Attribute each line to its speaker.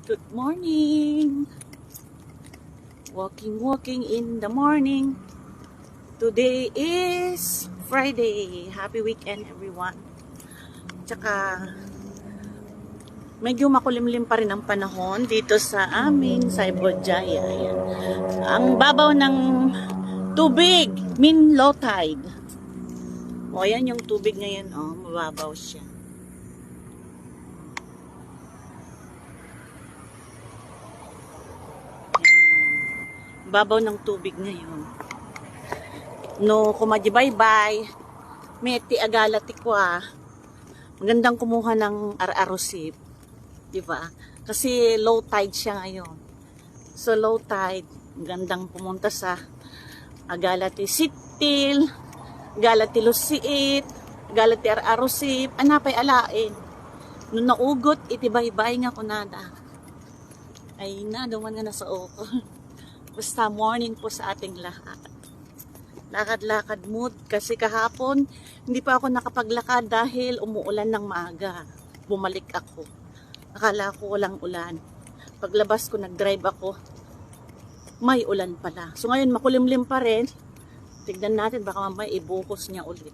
Speaker 1: Good morning. Walking in the morning. Today is Friday. Happy weekend everyone. Tsaka medyo makulimlim pa rin ang panahon dito sa amin sa Ibojaya. Ayan. Ang babaw ng tubig, low tide. O ayan yung tubig ngayon, mababaw siya. Babaw ng tubig ngayon. No, kumadibay-bay. Meti agala tikwa. Magandang kumuha ng ar-arosip. Diba? Kasi low tide siya ngayon. So low tide, magandang pumunta sa Agalati Sitil, Agalati Lusiit, Agalati ar-arosip, anapay alain. Nung naugot, itibay-bay nga kunada. Ay na, duman nga nasa oko. Basta morning po sa ating lahat. Lakad-lakad mood kasi kahapon hindi pa ako nakapaglakad dahil umuulan ng maaga. Bumalik ako. Akala ko walang ulan. Paglabas ko nag-drive ako, may ulan pala. So ngayon makulimlim pa rin. Tignan natin baka mamaya ibuhos niya ulit.